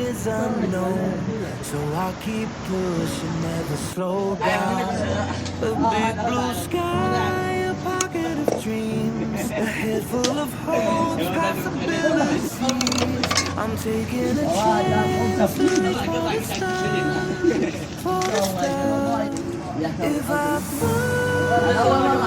is unknown. So I'll keep pushing, never slow down. A big blue sky, a pocket of dreams, a head full of hopes, possibilities. I'm taking a chance to reach for the stars, for the stars. If I fall,